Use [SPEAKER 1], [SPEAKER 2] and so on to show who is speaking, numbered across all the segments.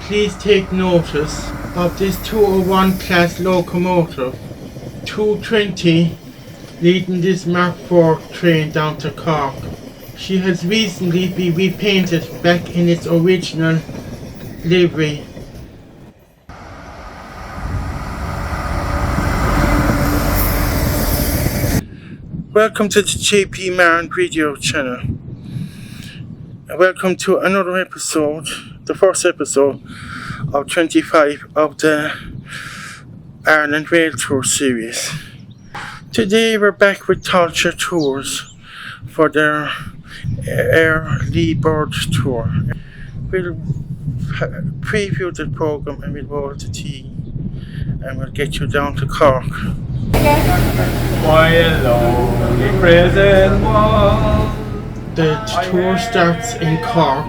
[SPEAKER 1] Please take notice of this 201 class locomotive 220 leading this Mark IV train down to Cork. She has recently been repainted back in its original livery. Welcome to the Jpmarn video channel. Welcome to another episode, the first episode of 25 of the Ireland Railtour series. Today we're back with Tailte Tours for their Eyre tour. We'll preview the program and we'll roll the tea and we'll get you down to Cork. The tour starts in Cork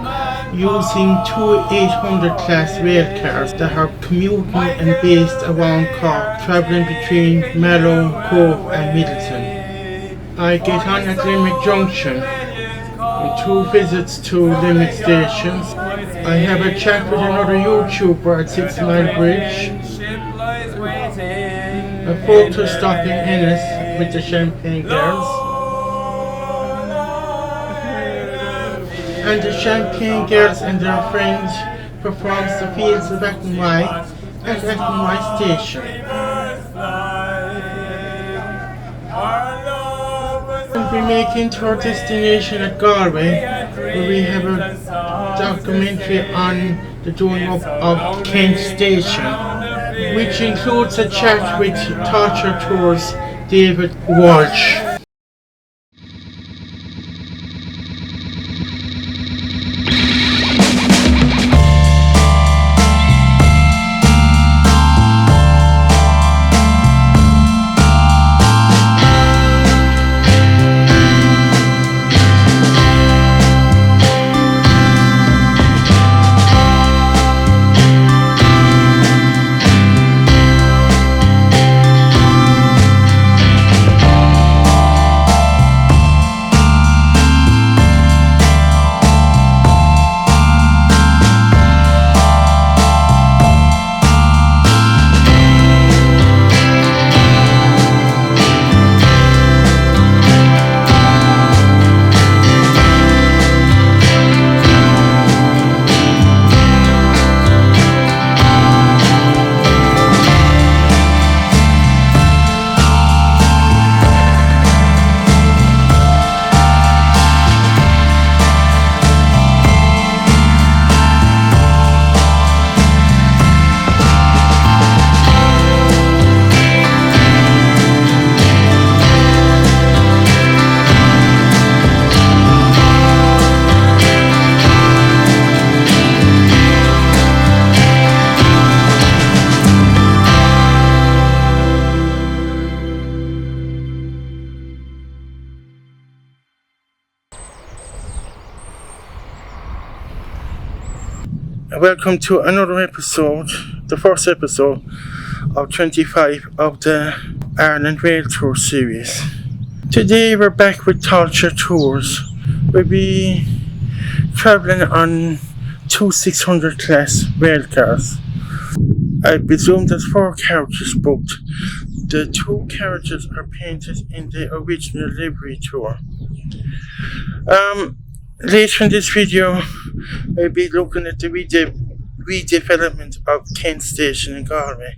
[SPEAKER 1] using two 800 class railcars that are commuting and based around Cork, travelling between Mallow, Cork and Middleton. I get on at Limerick Junction and 2 visits to Limerick Station. I have a chat with another YouTuber at 6 Mile Bridge. A photo stop in Ennis with the Champagne Girls. And the Champagne Girls and their friends performs the Fields of Athenry at Athenry Station. We'll be making to our destination at Galway, where we have a documentary on the doing up of Kent Station, which includes a chat with Tailte Tours David Walsh. Welcome to another episode, the first episode of 25 of the Ireland Railtour series. Today we're back with Tailte Tours. We'll be travelling on 2 600 class railcars. I presume there's 4 carriages booked. The 2 carriages are painted in the original livery tour. Later in this video, I'll be looking at the redevelopment of Kent Station in Galway.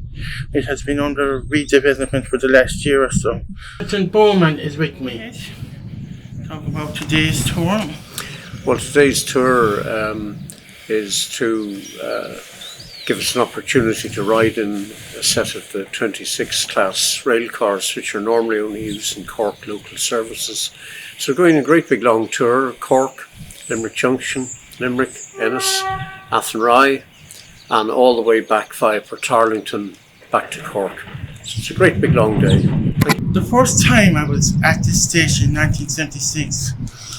[SPEAKER 1] It has been under redevelopment for the last year or so. Captain Bowman is with me. Talk about today's tour.
[SPEAKER 2] Well, today's tour is to give us an opportunity to ride in a set of the 26 Class Railcars, which are normally only used in Cork local services. So we're doing a great big long tour: Cork, Limerick Junction, Limerick, Ennis, Athenry, and all the way back via Tarlington back to Cork. So it's a great big long day.
[SPEAKER 1] The first time I was at this station in 1976,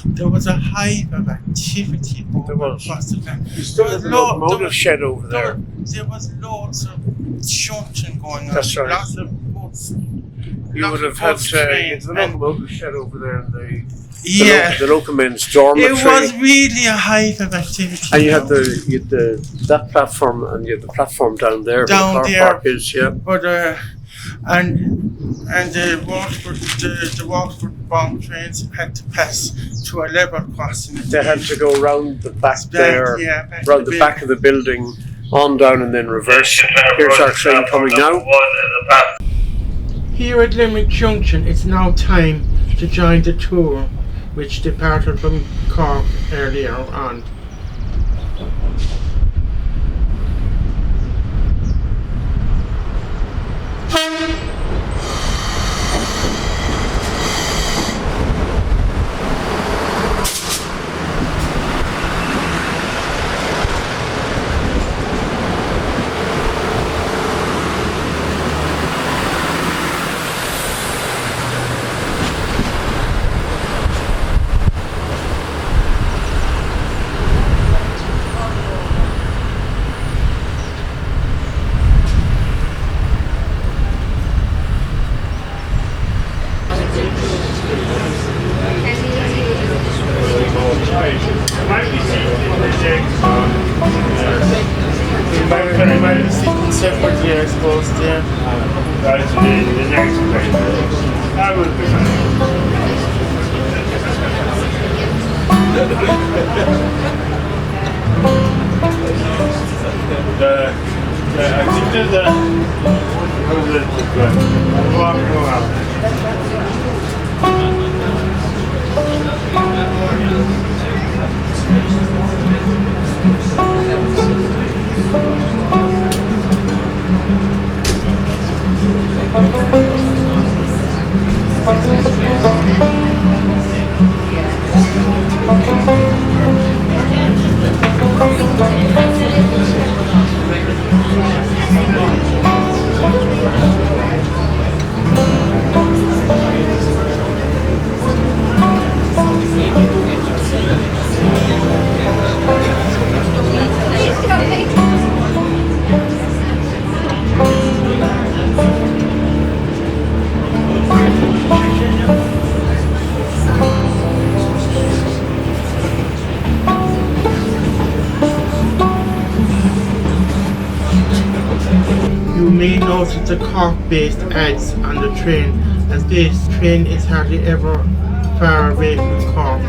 [SPEAKER 1] there was a hive of activity across the land.
[SPEAKER 2] There was a locomotive shed over there.
[SPEAKER 1] There was loads of shunting going on.
[SPEAKER 2] That's right.
[SPEAKER 1] Lots of boats.
[SPEAKER 2] You would have had the locomotive shed over there, and
[SPEAKER 1] Yeah.
[SPEAKER 2] The local men's dormitory.
[SPEAKER 1] It was really a hive of activity.
[SPEAKER 2] And you had that platform, and you had the platform down there.
[SPEAKER 1] Down
[SPEAKER 2] where the car park is, yeah.
[SPEAKER 1] But and the Waterford bound trains had to pass to a level crossing.
[SPEAKER 2] They had to go round the back there, round the back of the building, on down and then reverse. Here's our train coming now.
[SPEAKER 1] Here at Limerick Junction, it's now time to join the tour, which departed from Cork earlier on. Separately, I suppose, yeah.
[SPEAKER 3] That's the next place. I would be I think there's a walking around.
[SPEAKER 1] You may notice the Cork-based ads on the train, as this train is hardly ever far away from Cork.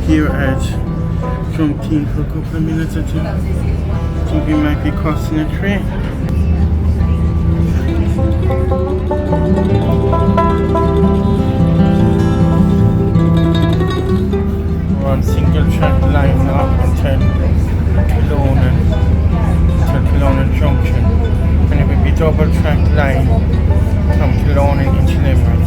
[SPEAKER 1] Here at Drumkeen for a couple of minutes or two. I think we might be crossing a train. We're on single track line up until Kelowna Junction, and it will be double track line from Kelowna into Limerick.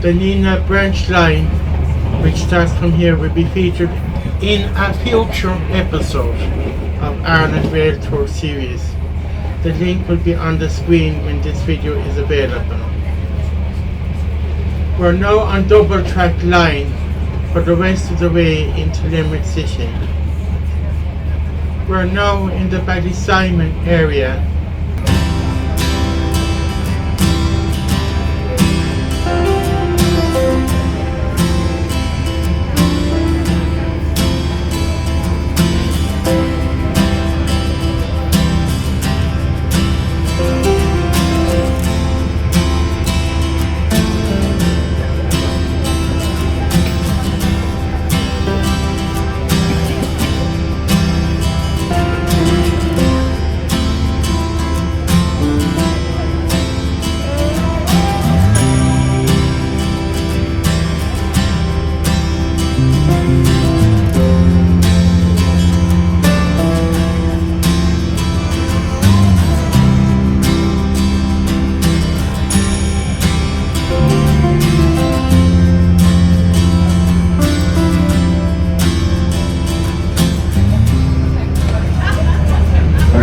[SPEAKER 1] The Nina branch line, which starts from here, will be featured in a future episode of Ireland Railtour series. The link will be on the screen when this video is available. We're now on double track line for the rest of the way into Limerick City. We're now in the Ballysimon area.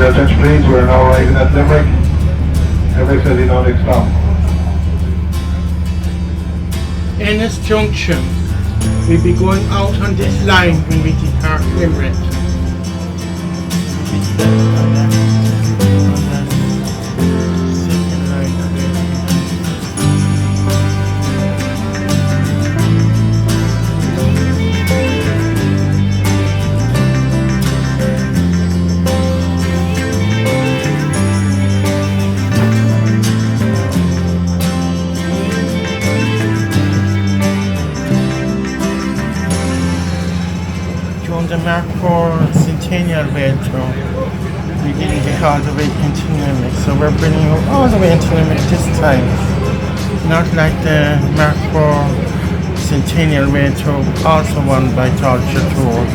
[SPEAKER 4] Attention please, we're now arriving at Limerick. Limerick City now next stop.
[SPEAKER 1] Ennis Junction. We'll be going out on this line when we depart Limerick. The Mark 4 Centennial Railtour. We didn't get all the way into Limerick, so we're bringing you all the way into Limerick this time. Not like the Mark 4 Centennial Railtour, also won by Tailte Tour.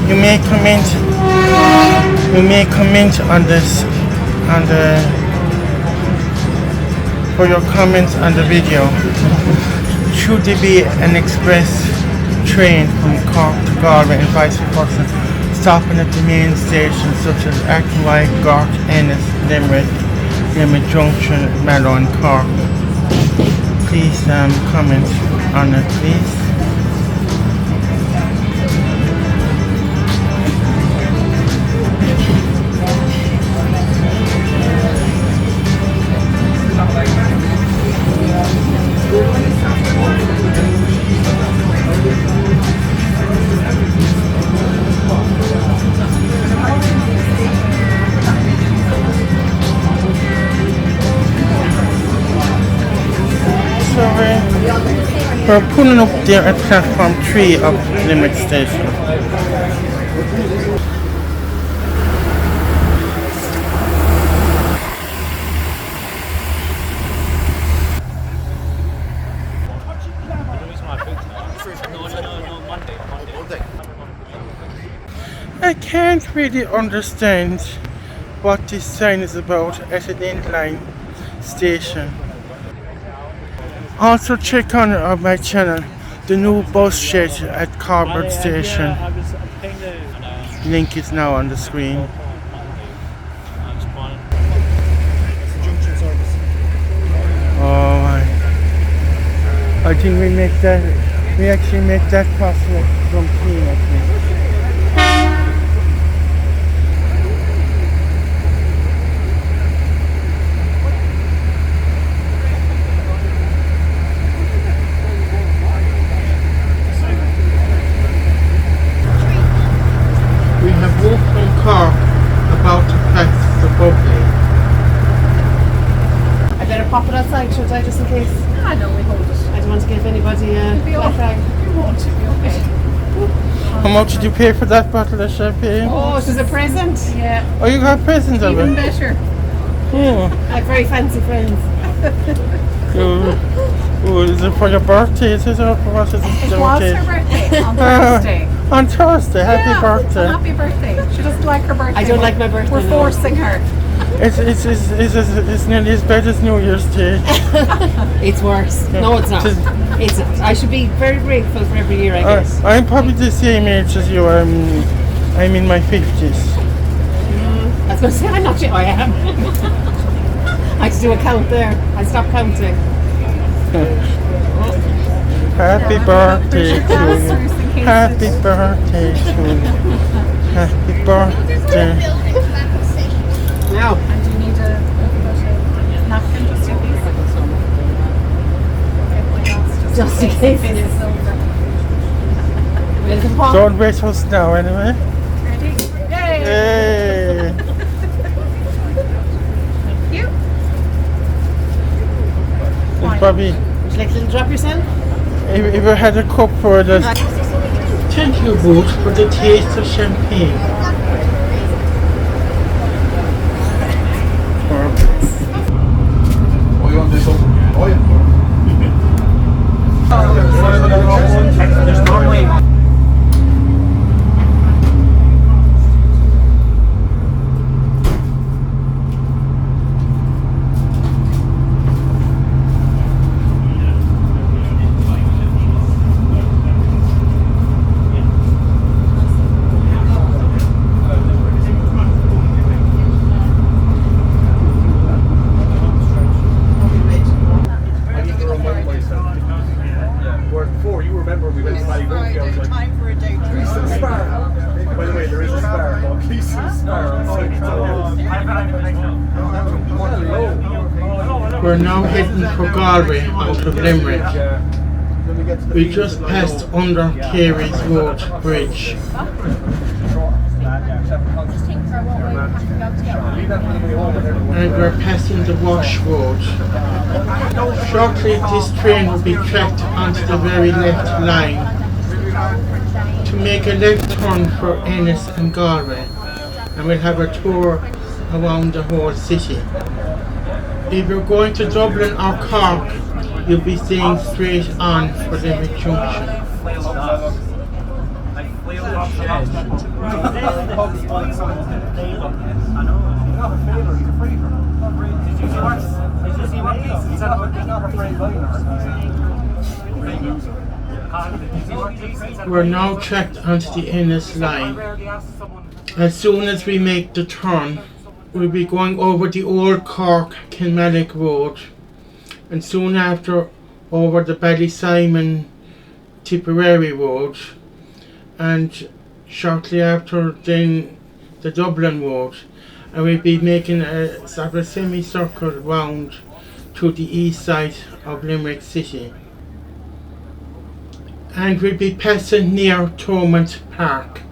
[SPEAKER 1] You may comment on this, on the for your comments on the video. Should there be an express train from Cork to Galway and vice versa, stopping at the main stations such as Athenry, Cork, Ennis, Limerick, Limerick Junction, Marnane, Cork? Please comment on it, please. We're pulling up there at platform 3 of Limerick Station. I can't really understand what this sign is about at the end line station. Also check on my channel the new bus shed at Cork station. Link is now on the screen. Oh my. I think we actually make that possible from clean, I think.
[SPEAKER 5] Pop it outside, should I, just in case?
[SPEAKER 6] Ah, no, we hold it.
[SPEAKER 5] I don't want to give anybody a black flag.
[SPEAKER 6] We won't, it'll be okay.
[SPEAKER 1] How much did you pay for that bottle of champagne?
[SPEAKER 5] Oh, it was a present.
[SPEAKER 6] Yeah.
[SPEAKER 1] Oh, you got a present of
[SPEAKER 6] Even
[SPEAKER 1] it?
[SPEAKER 6] better.
[SPEAKER 1] Oh.
[SPEAKER 5] I have very fancy friends.
[SPEAKER 1] Oh, is it for your birthday? Is it, or what is it?
[SPEAKER 6] It was her birthday on Thursday.
[SPEAKER 1] On Thursday, happy birthday.
[SPEAKER 6] Happy birthday. She doesn't like her birthday.
[SPEAKER 5] I don't like my birthday.
[SPEAKER 6] We're forcing her.
[SPEAKER 1] It's nearly as bad as New Year's Day.
[SPEAKER 5] It's worse. No, it's not. I should be very grateful for every year I get.
[SPEAKER 1] I'm probably the same age as you. I'm in my 50s.
[SPEAKER 5] I was going to say, I'm not sure I am. I had to do a count there. I stopped counting.
[SPEAKER 1] Happy birthday to you. Happy birthday to you. Happy birthday.
[SPEAKER 5] Now.
[SPEAKER 6] And do you need a napkin just in case?
[SPEAKER 5] Just in case. Welcome, Paul.
[SPEAKER 1] Don't wait us now anyway.
[SPEAKER 6] Ready? Yay!
[SPEAKER 1] Hey.
[SPEAKER 6] Thank you.
[SPEAKER 1] It's probably,
[SPEAKER 5] Would you like to drop yourself?
[SPEAKER 1] if I had a cup for this. Thank you both for the taste of champagne.
[SPEAKER 4] Oh, you want this one? Oh, yeah. Whereas before, you remember we went to Friday, I was like, time for a day trip. Spar. By the way, there is a Spar called Spar.
[SPEAKER 1] We're now heading for Galway out of Limerick. We just passed under Kerry's Road Bridge. And we're passing the Wash Road. Shortly this train will be tracked onto the very left line to make a left turn for Ennis and Galway, and we'll have a tour around the whole city. If you're going to Dublin or Cork, you'll be staying straight on for Limerick Junction. We're now tracked onto the Ennis line. As soon as we make the turn, we'll be going over the old Cork Kilmallock Road, and soon after over the Ballysimon Tipperary Road, and shortly after then the Dublin Road, and we'll be making a sort of a semicircle round to the east side of Limerick City. And we'll be passing near Thomond Park.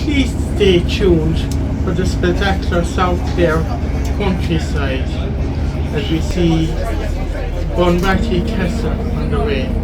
[SPEAKER 1] please stay tuned for the spectacular South Clare countryside as we see Bunratty Castle on the way.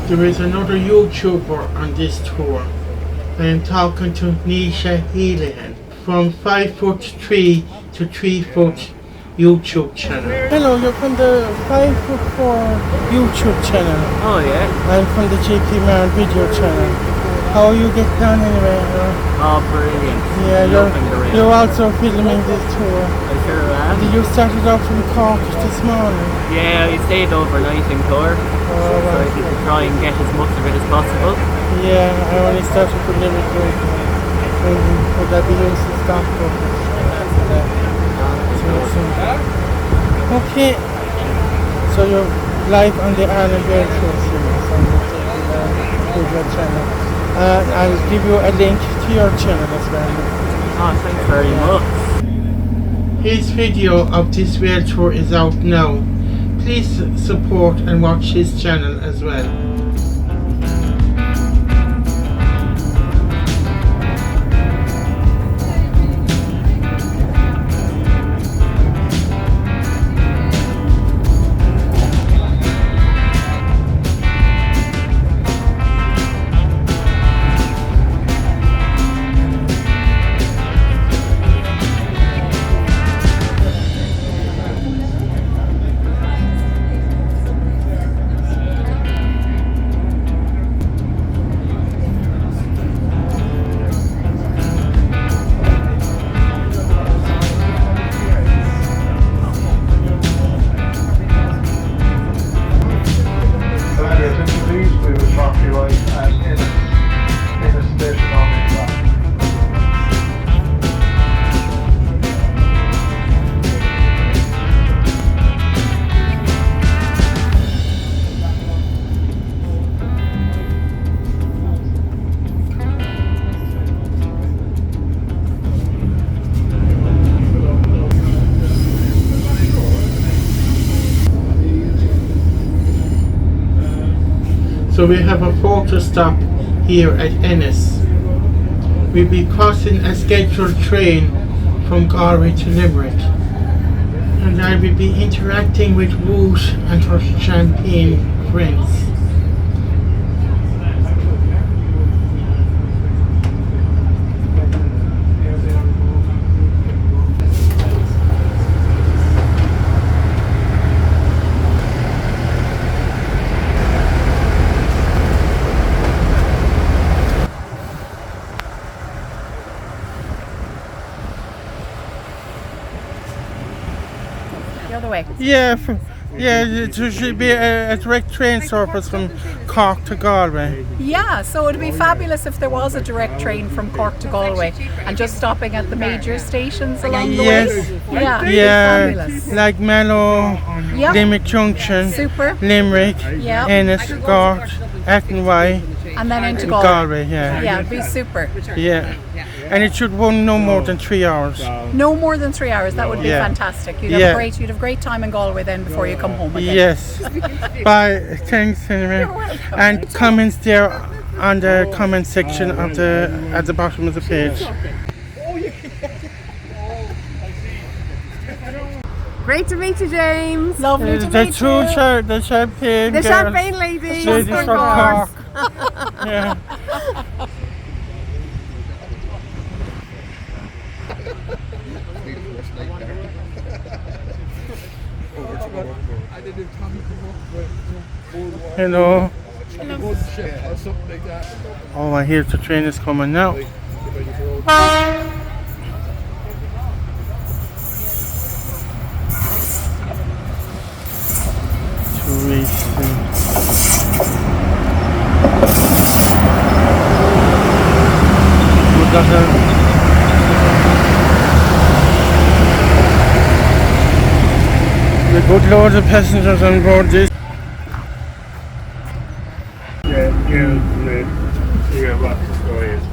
[SPEAKER 1] There is another YouTuber on this tour. I am talking to Nisha Healahan from 5'3" to 3' YouTube channel. Hello, you're from the 5'4" YouTube channel.
[SPEAKER 7] Oh yeah?
[SPEAKER 1] I'm from the Jpmarn video channel. How are you getting on anyway?
[SPEAKER 7] Oh brilliant.
[SPEAKER 1] Yeah, you're also filming this tour.
[SPEAKER 7] I sure am.
[SPEAKER 1] Did you start it off from Cork this morning?
[SPEAKER 7] Yeah, I stayed overnight in Cork. So I need to try and get as much of it as possible.
[SPEAKER 1] Yeah, I only started from Limerick Junction. Would that be used to stop? Okay, so you're live on the Ireland Railtour series on the video channel. I'll give you a link to your channel as well.
[SPEAKER 7] Oh, thanks very much.
[SPEAKER 1] His video of this Railtour is out now. Please support and watch his channel as well. So we have a photo stop here at Ennis. We'll be crossing a scheduled train from Galway to Limerick. And I will be interacting with Ruth and her champagne friends.
[SPEAKER 6] The other way.
[SPEAKER 1] Yeah, there should be a direct train service from Cork to Galway.
[SPEAKER 6] Yeah, so it'd be fabulous if there was a direct train from Cork to Galway and just stopping at the major stations along the
[SPEAKER 1] Yes.
[SPEAKER 6] way. Yeah, it'd be
[SPEAKER 1] Yeah,
[SPEAKER 6] fabulous.
[SPEAKER 1] like Mallow,
[SPEAKER 6] Yep.
[SPEAKER 1] Limerick Junction,
[SPEAKER 6] Super.
[SPEAKER 1] Limerick,
[SPEAKER 6] Yep.
[SPEAKER 1] Ennis, Cork, Athenry,
[SPEAKER 6] and then into Galway.
[SPEAKER 1] Galway, yeah.
[SPEAKER 6] Yeah, it'd be super.
[SPEAKER 1] Yeah. And it should run no more than 3 hours.
[SPEAKER 6] No more than 3 hours. That would be
[SPEAKER 1] Yeah.
[SPEAKER 6] fantastic. You'd
[SPEAKER 1] Yeah.
[SPEAKER 6] have great time in Galway then before you come home again.
[SPEAKER 1] Yes. Bye. Thanks anyway.
[SPEAKER 6] You're welcome.
[SPEAKER 1] And comments there on the comment section of at the bottom of the page.
[SPEAKER 8] Great to meet you, James.
[SPEAKER 6] Lovely to
[SPEAKER 1] The
[SPEAKER 6] meet
[SPEAKER 1] true
[SPEAKER 6] you.
[SPEAKER 1] the champagne
[SPEAKER 8] The
[SPEAKER 1] girl.
[SPEAKER 8] champagne ladies.
[SPEAKER 1] Ladies
[SPEAKER 8] of
[SPEAKER 1] from
[SPEAKER 8] course.
[SPEAKER 1] Cork. Yeah. Hello. Oh, I hear the train is coming now. A good load of passengers on board this.
[SPEAKER 3] Yeah, what the story is.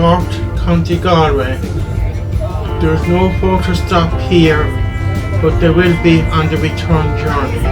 [SPEAKER 1] Cork, County Galway. There's no photo stop here, but there will be on the return journey.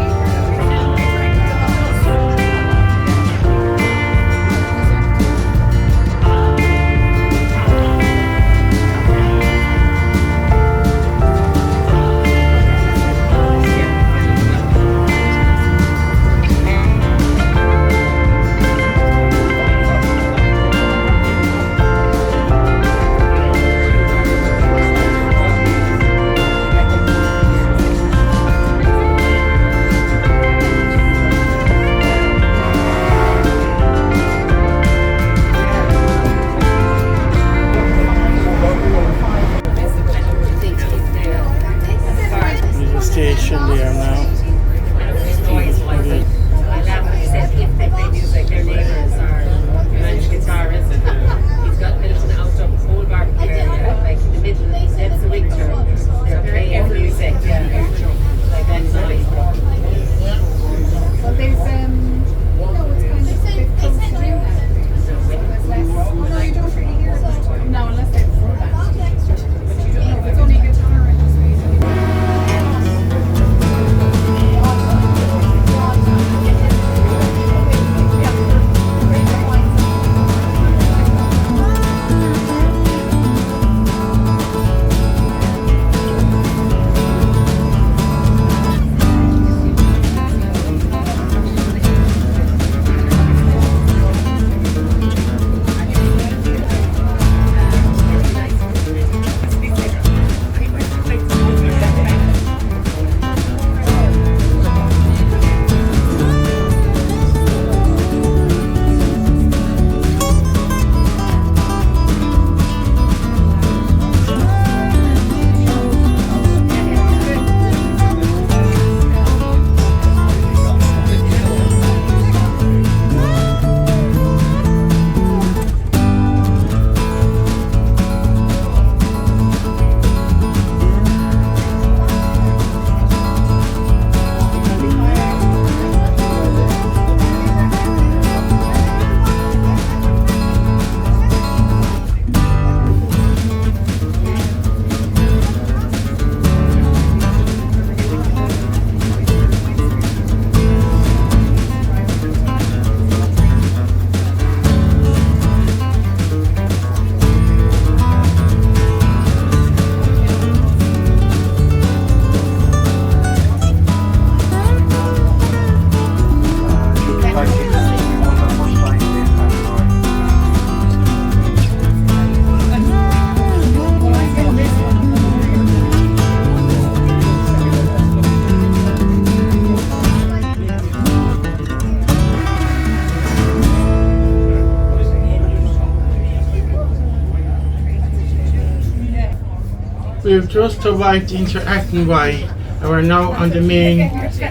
[SPEAKER 1] We've just arrived into Athenry and we're now on the main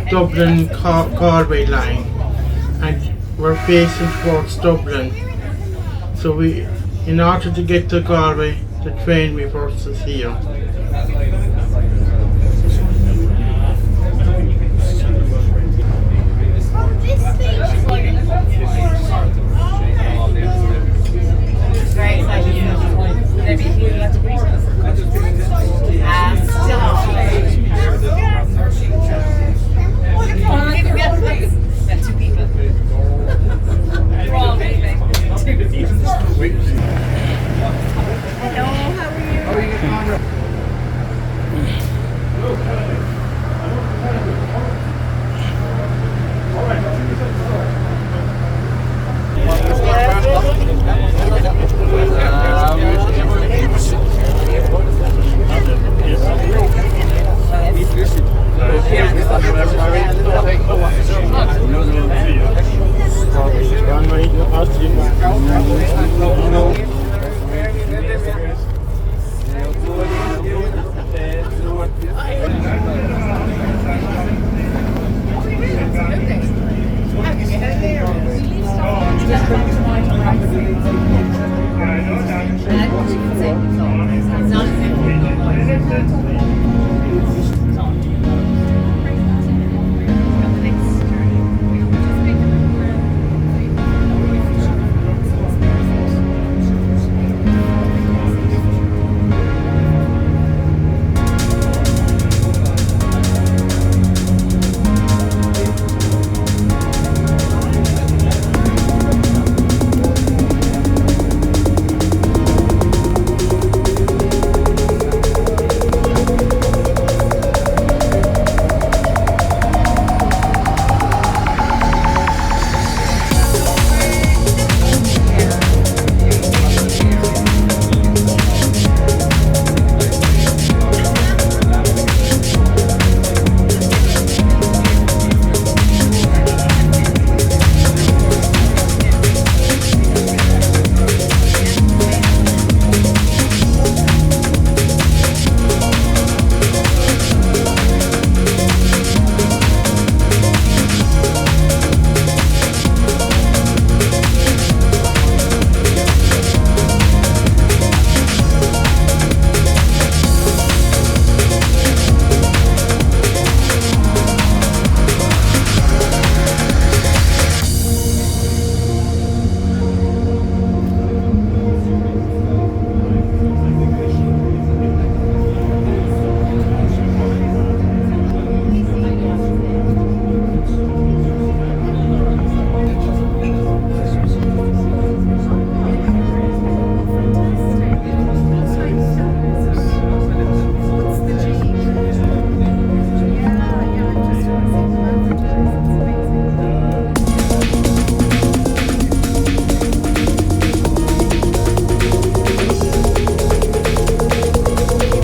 [SPEAKER 1] Dublin-Galway line, and we're facing towards Dublin. So in order to get to Galway, the train reverses here.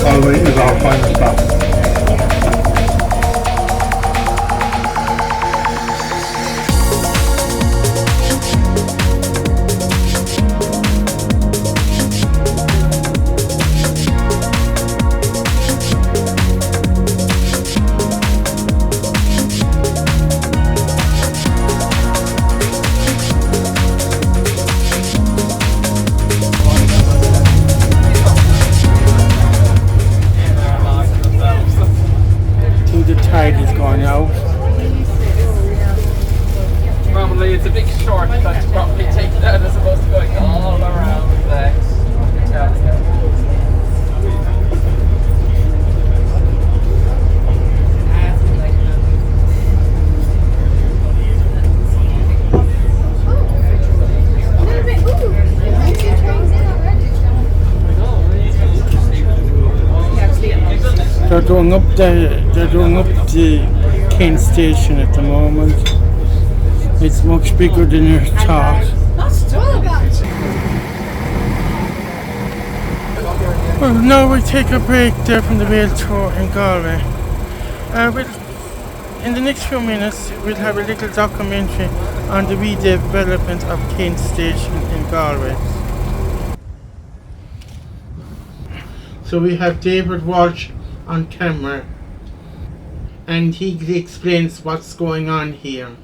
[SPEAKER 3] Galway is our final stop.
[SPEAKER 1] Tide is going out.
[SPEAKER 7] Probably it's a big shortcut to probably take that as opposed to going all around the
[SPEAKER 1] They're doing up the Kent station at the moment. It's much bigger than you thought. Well, now we take a break there from the Railtour in Galway. In the next few minutes, we'll have a little documentary on the redevelopment of Kent station in Galway. So we have David Walsh on camera, and he explains what's going on here.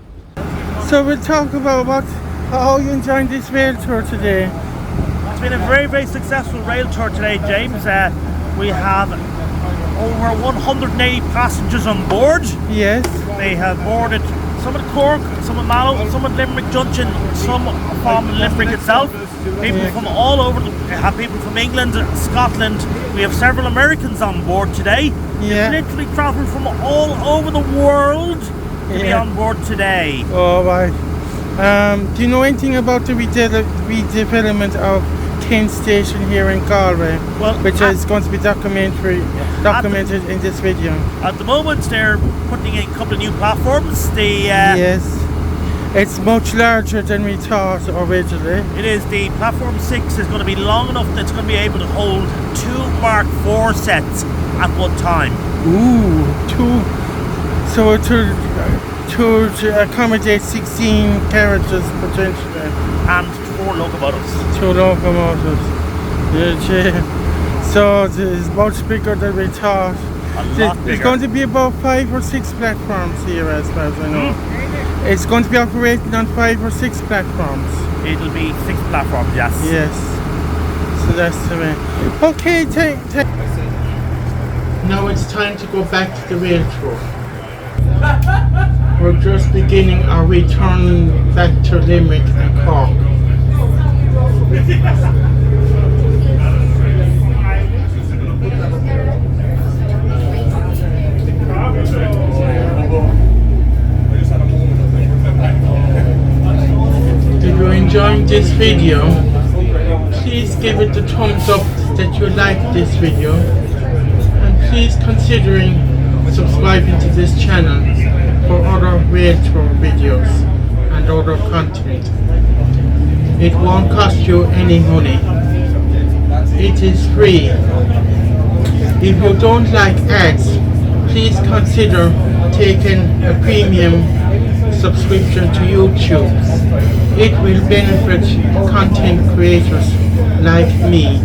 [SPEAKER 1] So we'll talk about how you enjoyed this rail tour today.
[SPEAKER 3] It's been a very, very successful rail tour today, James. We have over 180 passengers on board.
[SPEAKER 1] Yes.
[SPEAKER 3] They have boarded some at Cork, some at Mallow, some at Limerick Junction, some from Limerick itself. People from all over, we have people from England, Scotland. We have several Americans on board today.
[SPEAKER 1] Yeah.
[SPEAKER 3] They literally travel from all over the world to be on board today.
[SPEAKER 1] Oh, right. Do you know anything about the redevelopment of Kent Station here in Galway, which is going to be documented in this video?
[SPEAKER 3] At the moment, they're putting in a couple of new platforms.
[SPEAKER 1] Yes. It's much larger than we thought originally.
[SPEAKER 3] It is. The platform 6 is going to be long enough that it's going to be able to hold 2 Mark IV sets at one time.
[SPEAKER 1] Ooh, 2. So to accommodate 16 carriages potentially.
[SPEAKER 3] And 4 locomotives.
[SPEAKER 1] 2 locomotives. Yeah. So it's much bigger than we thought. There's going to be about 5 or 6 platforms here, as far as I know. It's going to be operating on 5 or 6 platforms.
[SPEAKER 3] It'll be 6 platforms, yes.
[SPEAKER 1] Yes. So that's the way. Okay, now it's time to go back to the rail tour. We're just beginning our return back to Limerick and Cork. If you're enjoying this video, please give it the thumbs up that you like this video, and please considering subscribing to this channel for other Railtour videos and other content. It won't cost you any money. It is free. If you don't like ads, please consider taking a premium subscription to YouTube. It will benefit content creators like me.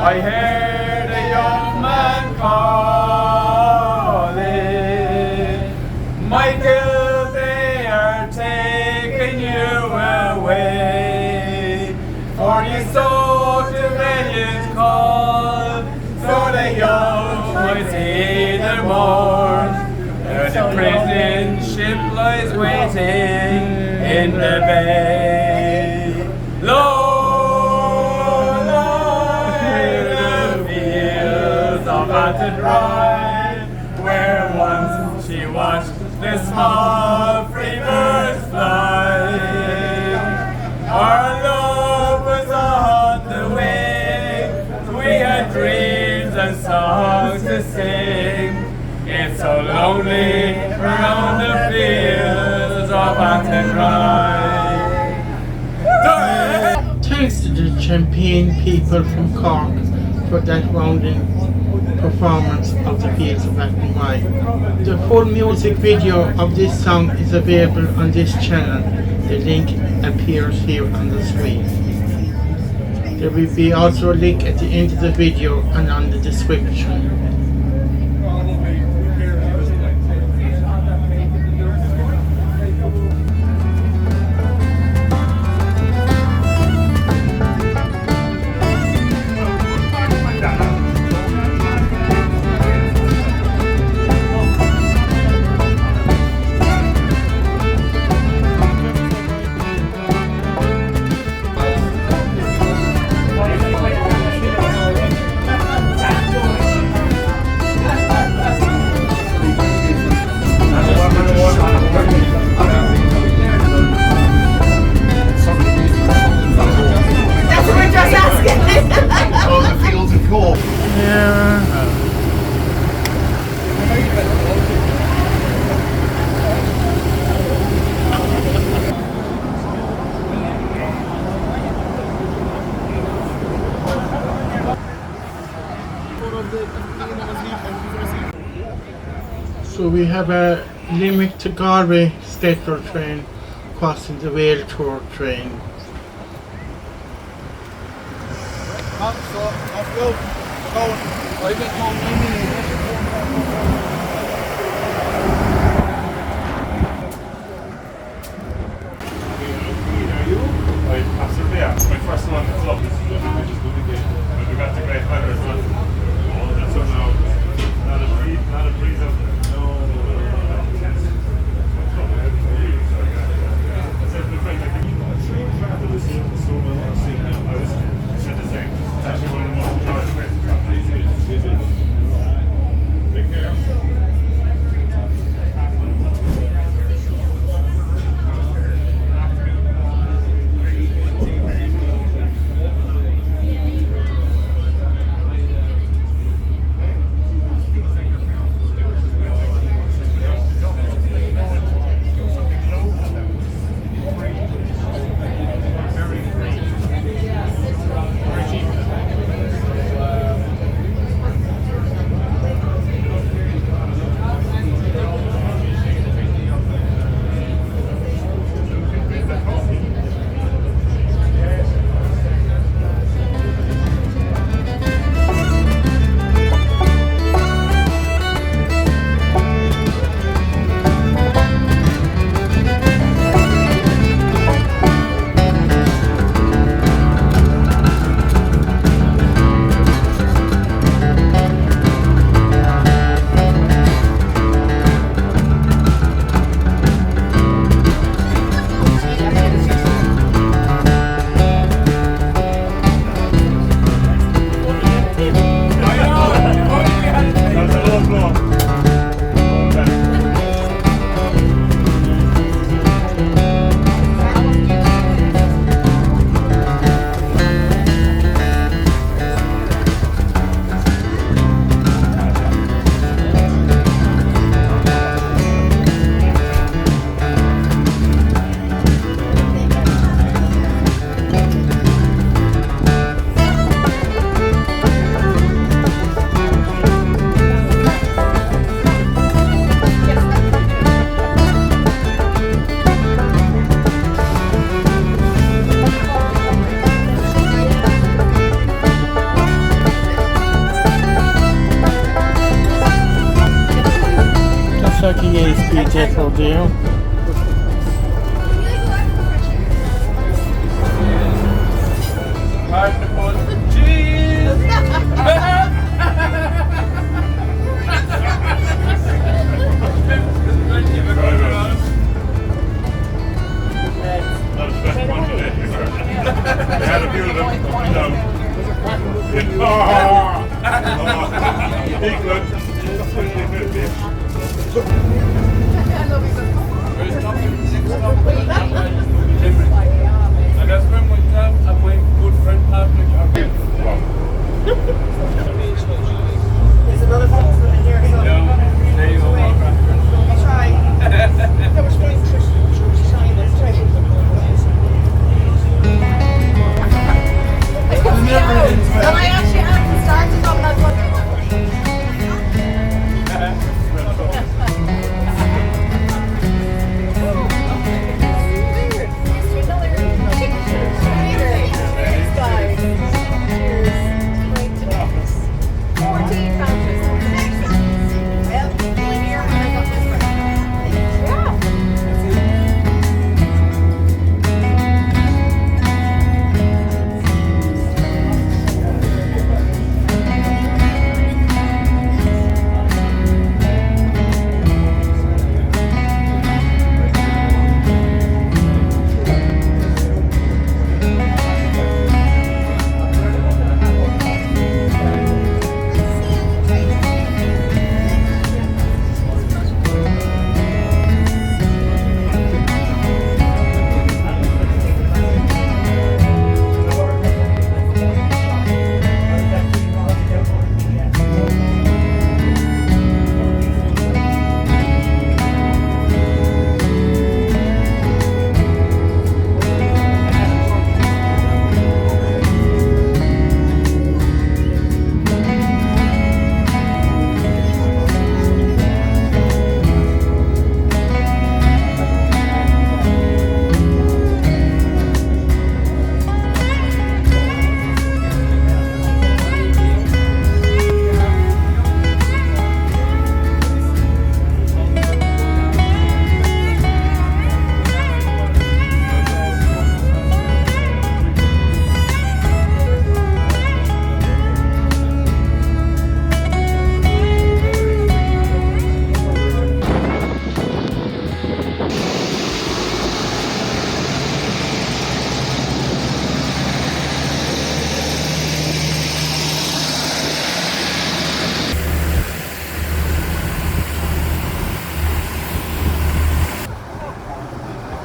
[SPEAKER 4] I heard a young man calling, Michael, they are taking you away, for you so to rebellion call, so the young might see their morn, where the prison ship lies waiting in the bay. Lord, Athenry, where once she watched the small free birds fly. Our love was on the wing, we had dreams and songs to sing. It's so lonely around the fields of Athenry.
[SPEAKER 1] Thanks to the champagne people from Cork for that rounding performance of the fields of Athenry. The full music video of this song is available on this channel. The link appears here on the screen. There will be also a link at the end of the video and on the description. So we have a Limerick to Galway stepper train crossing the Railtour train.
[SPEAKER 9] Absolutely, yeah. It's my first one. It's lovely. We got the great weather as well. Oh, that's what now. Not a breeze out there.
[SPEAKER 1] Like a ESP depot deal.
[SPEAKER 9] They had a few of them up and down. Equal.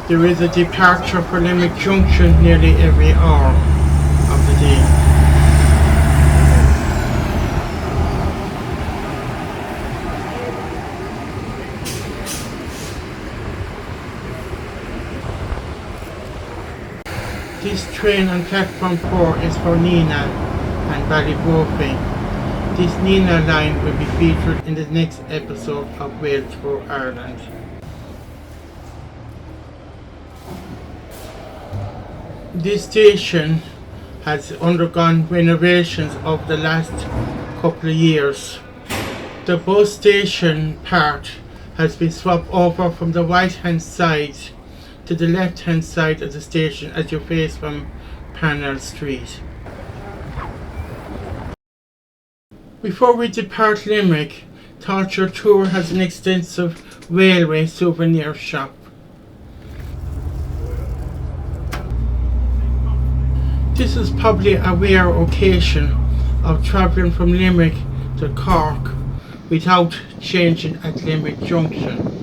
[SPEAKER 1] There is a departure for Limerick Junction nearly every hour of the day. This train on platform 4 is for Nina and Ballybofey. This Nina line will be featured in the next episode of Railtour Ireland. This station has undergone renovations over the last couple of years. The bus station part has been swapped over from the right hand side to the left hand side of the station as you face from Parnell Street. Before we depart Limerick, Railtour has an extensive railway souvenir shop. This is probably a rare occasion of travelling from Limerick to Cork without changing at Limerick Junction.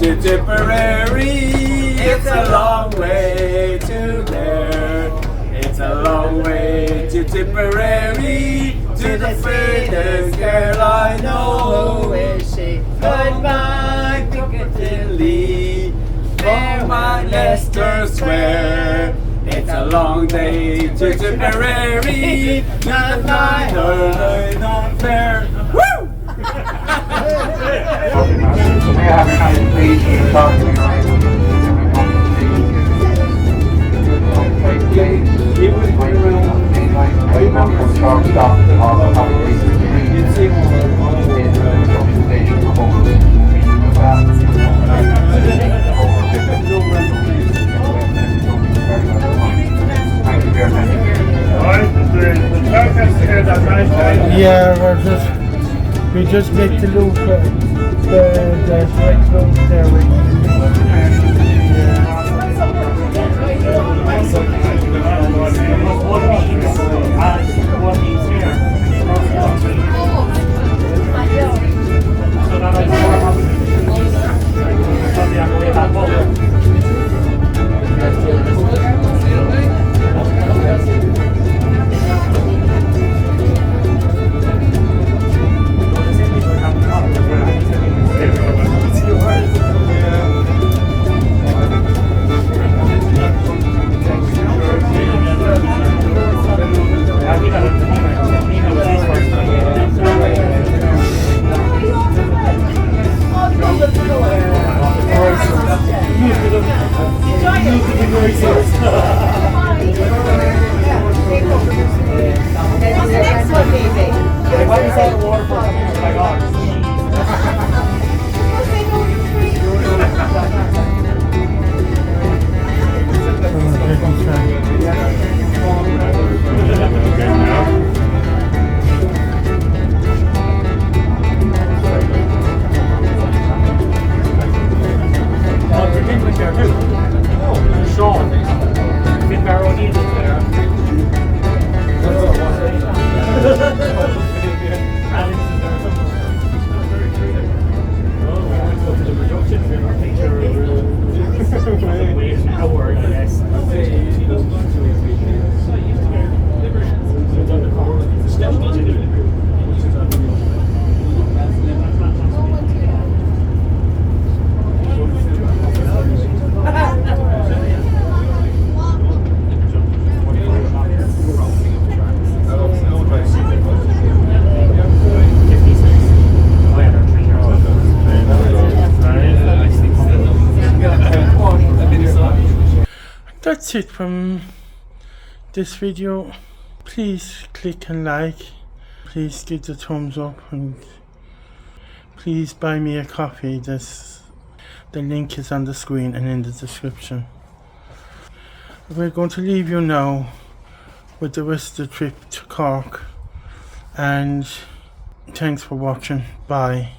[SPEAKER 4] to Tipperary. It's a long way to there. It's a long way to Tipperary, to the furthest girl I know. Is she goodbye Piccadilly, for my Leicester Square. It's a long day to Tipperary, not neither not fair. Woo!
[SPEAKER 10] May I have a nice please?
[SPEAKER 1] Yeah, we just make the loop, the right road there. That's it from this video. Please click and like, please give the thumbs up, and please buy me a coffee. The link is on the screen and in the description. We're going to leave you now with the rest of the trip to Cork, and thanks for watching. Bye.